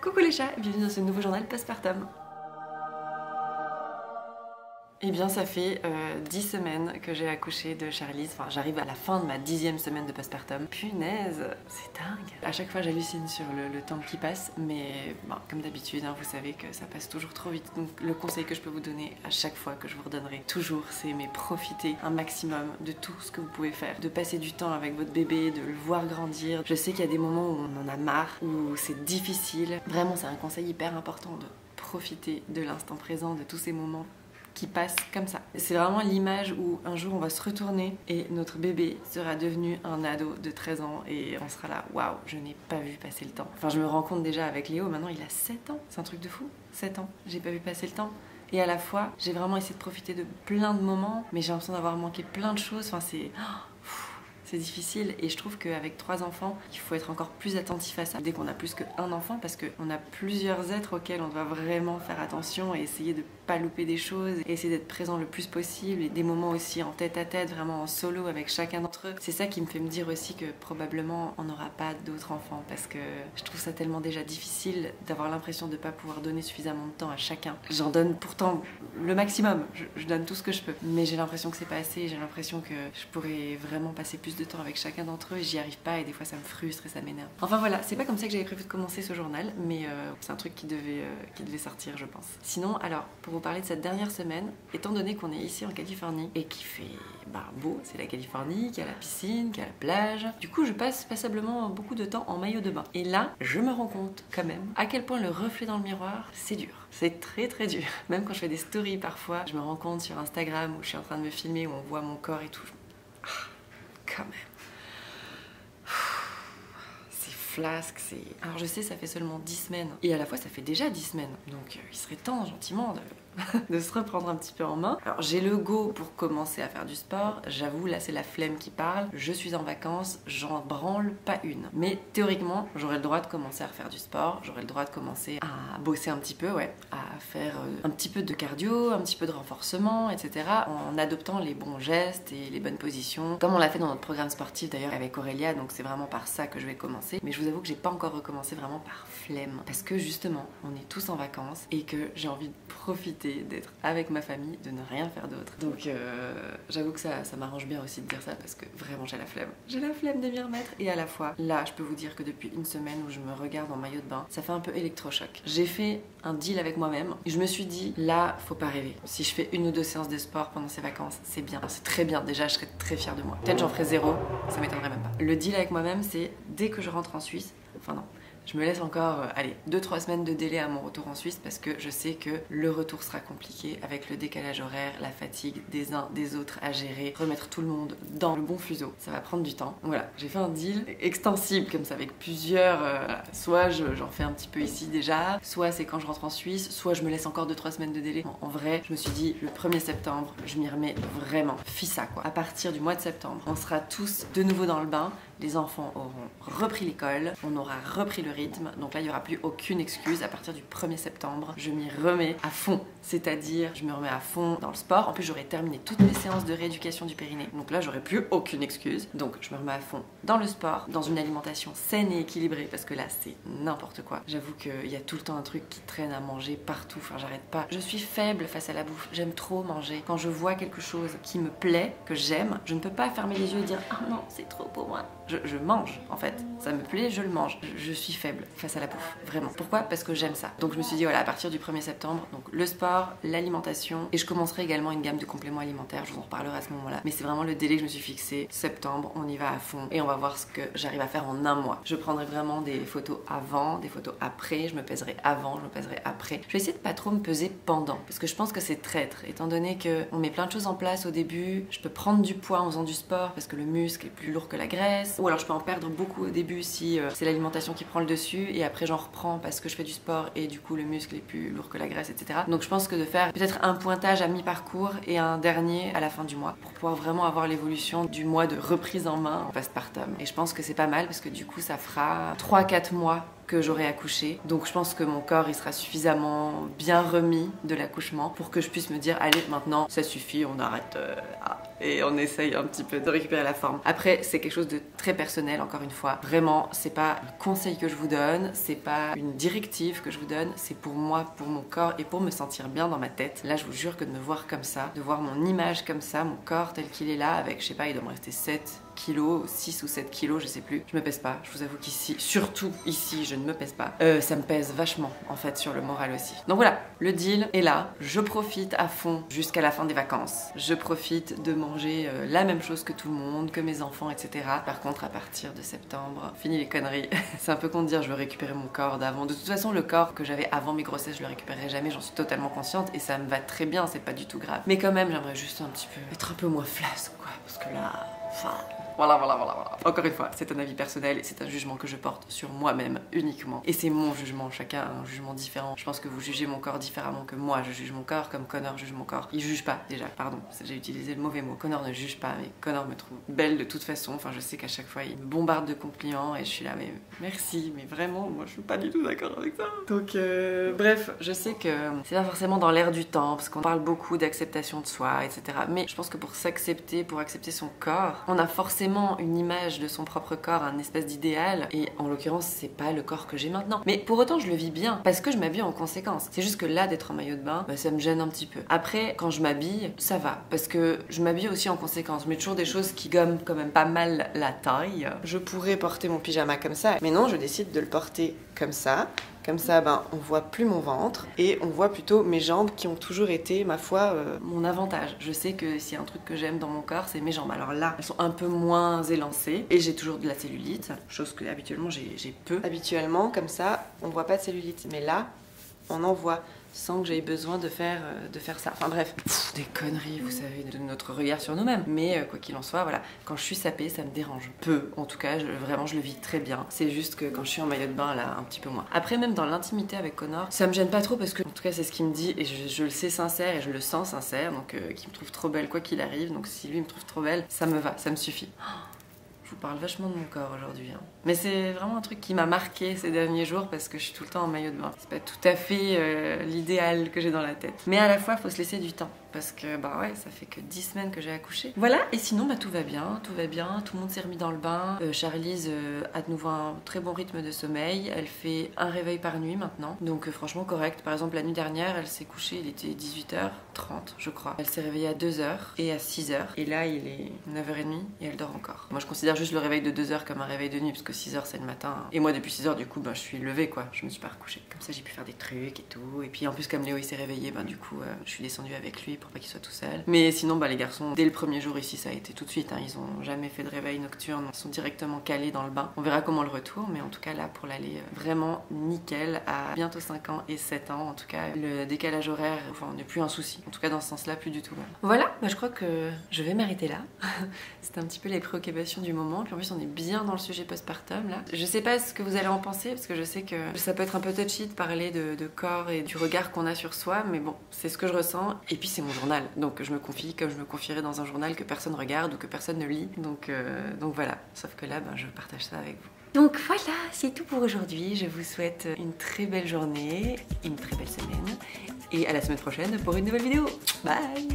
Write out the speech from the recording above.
Coucou les chats, bienvenue dans ce nouveau journal postpartum. Eh bien ça fait 10 semaines que j'ai accouché de Charlize, enfin j'arrive à la fin de ma 10e semaine de postpartum. Punaise, c'est dingue. À chaque fois j'hallucine sur le temps qui passe, mais bon, comme d'habitude, hein, vous savez que ça passe toujours trop vite. Donc le conseil que je peux vous donner à chaque fois, que je vous redonnerai toujours, c'est profiter un maximum de tout ce que vous pouvez faire. De passer du temps avec votre bébé, de le voir grandir. Je sais qu'il y a des moments où on en a marre, où c'est difficile. Vraiment c'est un conseil hyper important de profiter de l'instant présent, de tous ces moments qui passe comme ça. C'est vraiment l'image où un jour on va se retourner et notre bébé sera devenu un ado de 13 ans et on sera là, waouh, je n'ai pas vu passer le temps. Enfin, je me rends compte déjà avec Léo, maintenant il a 7 ans, c'est un truc de fou, 7 ans, j'ai pas vu passer le temps. Et à la fois, j'ai vraiment essayé de profiter de plein de moments, mais j'ai l'impression d'avoir manqué plein de choses, enfin c'est difficile et je trouve qu'avec 3 enfants, il faut être encore plus attentif à ça. Dès qu'on a plus qu'un enfant, parce qu'on a plusieurs êtres auxquels on doit vraiment faire attention et essayer de pas louper des choses, et essayer d'être présent le plus possible, et des moments aussi en tête à tête, vraiment en solo avec chacun d'entre eux. C'est ça qui me fait me dire aussi que probablement on n'aura pas d'autres enfants, parce que je trouve ça tellement déjà difficile d'avoir l'impression de pas pouvoir donner suffisamment de temps à chacun. J'en donne pourtant le maximum, je donne tout ce que je peux, mais j'ai l'impression que c'est pas assez, j'ai l'impression que je pourrais vraiment passer plus de temps avec chacun d'entre eux et j'y arrive pas et des fois ça me frustre et ça m'énerve. Enfin voilà, c'est pas comme ça que j'avais prévu de commencer ce journal, mais c'est un truc qui devait sortir, je pense. Sinon, alors, pour vous parler de cette dernière semaine, étant donné qu'on est ici en Californie et qu'il fait beau, c'est la Californie, qu'il y a la piscine, qu'il y a la plage, du coup je passe passablement beaucoup de temps en maillot de bain. Et là, je me rends compte quand même à quel point le reflet dans le miroir, c'est dur. C'est très très dur. Même quand je fais des stories parfois, je me rends compte sur Instagram où je suis en train de me filmer, où on voit mon corps et tout. Quand même. C'est flasque, c'est... Alors je sais, ça fait seulement 10 semaines. Et à la fois, ça fait déjà 10 semaines. Donc il serait temps, gentiment, de se reprendre un petit peu en main. Alors j'ai le go pour commencer à faire du sport. J'avoue, là c'est la flemme qui parle. Je suis en vacances, j'en branle pas une. Mais théoriquement, j'aurais le droit de commencer à faire du sport. J'aurais le droit de commencer à bosser un petit peu, ouais. À faire un petit peu de cardio, un petit peu de renforcement, etc. En adoptant les bons gestes et les bonnes positions. Comme on l'a fait dans notre programme sportif d'ailleurs avec Aurélia. Donc c'est vraiment par ça que je vais commencer. Mais je vous avoue que j'ai pas encore recommencé vraiment par flemme. Parce que justement, on est tous en vacances et que j'ai envie de profiter d'être avec ma famille, de ne rien faire d'autre. Donc j'avoue que ça m'arrange bien aussi de dire ça parce que vraiment j'ai la flemme. J'ai la flemme de m'y remettre et à la fois, là je peux vous dire que depuis une semaine où je me regarde en maillot de bain, ça fait un peu électrochoc. J'ai fait un deal avec moi-même et je me suis dit, là faut pas rêver. Si je fais 1 ou 2 séances de sport pendant ces vacances, c'est bien, c'est très bien. Déjà je serais très fière de moi. Peut-être j'en ferai 0, ça m'étonnerait même pas. Le deal avec moi-même, c'est dès que je rentre en Suisse, enfin non, je me laisse encore, allez, 2-3 semaines de délai à mon retour en Suisse parce que je sais que le retour sera compliqué avec le décalage horaire, la fatigue des uns des autres à gérer, remettre tout le monde dans le bon fuseau. Ça va prendre du temps. Donc voilà, j'ai fait un deal extensible comme ça avec plusieurs, soit j'en fais un petit peu ici déjà, soit c'est quand je rentre en Suisse, soit je me laisse encore 2-3 semaines de délai. Bon, en vrai, je me suis dit, le 1er septembre, je m'y remets vraiment. Fissa quoi. À partir du mois de septembre, on sera tous de nouveau dans le bain. Les enfants auront repris l'école, on aura repris le rythme, donc là il n'y aura plus aucune excuse. À partir du 1er septembre, je m'y remets à fond, c'est-à-dire je me remets à fond dans le sport. En plus j'aurai terminé toutes mes séances de rééducation du périnée, donc là j'aurai plus aucune excuse. Donc je me remets à fond dans le sport, dans une alimentation saine et équilibrée, parce que là c'est n'importe quoi. J'avoue qu'il y a tout le temps un truc qui traîne à manger partout, enfin j'arrête pas. Je suis faible face à la bouffe, j'aime trop manger. Quand je vois quelque chose qui me plaît, que j'aime, je ne peux pas fermer les yeux et dire « Ah non, c'est trop pour moi ». Je mange en fait, ça me plaît, je le mange. Je suis faible face à la bouffe, vraiment. Pourquoi? Parce que j'aime ça. Donc je me suis dit voilà, à partir du 1er septembre, donc le sport, l'alimentation, et je commencerai également une gamme de compléments alimentaires, je vous en reparlerai à ce moment-là. Mais c'est vraiment le délai que je me suis fixé, septembre, on y va à fond et on va voir ce que j'arrive à faire en un mois. Je prendrai vraiment des photos avant, des photos après, je me pèserai avant, je me pèserai après. Je vais essayer de pas trop me peser pendant, parce que je pense que c'est traître, étant donné qu'on met plein de choses en place au début. Je peux prendre du poids en faisant du sport parce que le muscle est plus lourd que la graisse. Ou alors je peux en perdre beaucoup au début si c'est l'alimentation qui prend le dessus et après j'en reprends parce que je fais du sport et du coup le muscle est plus lourd que la graisse, etc. Donc je pense que de faire peut-être un pointage à mi-parcours et un dernier à la fin du mois pour pouvoir vraiment avoir l'évolution du mois de reprise en main en postpartum. Et je pense que c'est pas mal parce que du coup ça fera 3-4 mois que j'aurai accouché. Donc je pense que mon corps il sera suffisamment bien remis de l'accouchement pour que je puisse me dire allez maintenant ça suffit, on arrête. et on essaye un petit peu de récupérer la forme. Après, c'est quelque chose de très personnel, encore une fois. Vraiment, c'est pas un conseil que je vous donne, c'est pas une directive que je vous donne, c'est pour moi, pour mon corps et pour me sentir bien dans ma tête. Là, je vous jure que de me voir comme ça, de voir mon image comme ça, mon corps tel qu'il est là, avec, je sais pas, il doit me rester 7 kilos, 6 ou 7 kilos, je sais plus. Je me pèse pas, je vous avoue qu'ici, surtout ici, je ne me pèse pas. Ça me pèse vachement, en fait, sur le moral aussi. Donc voilà, le deal est là. Je profite à fond jusqu'à la fin des vacances. Je profite de manger la même chose que tout le monde, que mes enfants, etc. Par contre, à partir de septembre, fini les conneries. C'est un peu con de dire je veux récupérer mon corps d'avant. De toute façon, le corps que j'avais avant mes grossesses, je le récupérerai jamais, j'en suis totalement consciente et ça me va très bien, c'est pas du tout grave. Mais quand même, j'aimerais juste un petit peu être un peu moins flasque, quoi, parce que là, enfin... Voilà. Encore une fois, c'est un avis personnel et c'est un jugement que je porte sur moi-même uniquement. Et c'est mon jugement, chacun a un jugement différent. Je pense que vous jugez mon corps différemment que moi je juge mon corps, comme Connor juge mon corps. Il juge pas déjà, pardon, j'ai utilisé le mauvais mot. Connor ne juge pas, mais Connor me trouve belle de toute façon. Enfin, je sais qu'à chaque fois il me bombarde de compliments et je suis là, mais merci, mais vraiment, moi je suis pas du tout d'accord avec ça. Donc, bref, je sais que c'est pas forcément dans l'air du temps, parce qu'on parle beaucoup d'acceptation de soi, etc. Mais je pense que pour s'accepter, pour accepter son corps, on a forcément une image de son propre corps, un espèce d'idéal, et en l'occurrence c'est pas le corps que j'ai maintenant. Mais pour autant je le vis bien, parce que je m'habille en conséquence. C'est juste que là d'être en maillot de bain, bah, ça me gêne un petit peu. Après quand je m'habille, ça va, parce que je m'habille aussi en conséquence, mais toujours des choses qui gomment quand même pas mal la taille. Je pourrais porter mon pyjama comme ça, mais non, je décide de le porter comme ça. Comme ça, ben, on voit plus mon ventre et on voit plutôt mes jambes qui ont toujours été, ma foi, mon avantage. Je sais que s'il y a un truc que j'aime dans mon corps, c'est mes jambes. Alors là, elles sont un peu moins élancées et j'ai toujours de la cellulite, chose que habituellement j'ai peu. Habituellement, comme ça, on voit pas de cellulite, mais là, on en voit. Sans que j'aie besoin de faire ça. Enfin bref, des conneries, vous savez, de notre regard sur nous-mêmes. Mais quoi qu'il en soit, voilà, quand je suis sapée, ça me dérange peu. En tout cas, vraiment, je le vis très bien. C'est juste que quand je suis en maillot de bain, là, un petit peu moins. Après, même dans l'intimité avec Connor, ça me gêne pas trop parce que, en tout cas, c'est ce qu'il me dit et je le sais sincère et je le sens sincère. Donc, qu'il me trouve trop belle quoi qu'il arrive. Donc, si lui me trouve trop belle, ça me va, ça me suffit. Je vous parle vachement de mon corps aujourd'hui, hein. Mais c'est vraiment un truc qui m'a marqué ces derniers jours parce que je suis tout le temps en maillot de bain. C'est pas tout à fait l'idéal que j'ai dans la tête. Mais à la fois, faut se laisser du temps. Parce que bah ouais, ça fait que 10 semaines que j'ai accouché. Voilà, et sinon bah tout va bien, tout le monde s'est remis dans le bain. Charlize a de nouveau un très bon rythme de sommeil, elle fait un réveil par nuit maintenant, donc franchement correct. Par exemple la nuit dernière, elle s'est couchée, il était 18h30 je crois. Elle s'est réveillée à 2h et à 6h, et là il est 9h30 et elle dort encore. Moi je considère juste le réveil de 2h comme un réveil de nuit, parce que 6h c'est le matin. Et moi depuis 6h du coup bah, je suis levée quoi, je me suis pas recouchée. Comme ça j'ai pu faire des trucs et tout, et puis en plus comme Léo il s'est réveillé, bah du coup je suis descendue avec lui pour pas qu'il soit tout seul. Mais sinon, bah, les garçons, dès le premier jour ici, ça a été tout de suite. Hein. Ils ont jamais fait de réveil nocturne. Ils sont directement calés dans le bain. On verra comment le retour, mais en tout cas, là, pour l'aller, vraiment nickel. À bientôt 5 ans et 7 ans, en tout cas, le décalage horaire, enfin, n'est plus un souci. En tout cas, dans ce sens-là, plus du tout. Voilà, bah, je crois que je vais m'arrêter là. C'était un petit peu les préoccupations du moment. Puis en plus, on est bien dans le sujet postpartum, là. Je sais pas ce que vous allez en penser, parce que je sais que ça peut être un peu touchy de parler de corps et du regard qu'on a sur soi, mais bon, c'est ce que je ressens. Et puis, c'est mon journal. Donc je me confie comme je me confierais dans un journal que personne regarde ou que personne ne lit. Donc voilà, sauf que là, ben, je partage ça avec vous. Donc voilà, c'est tout pour aujourd'hui. Je vous souhaite une très belle journée, une très belle semaine et à la semaine prochaine pour une nouvelle vidéo. Bye!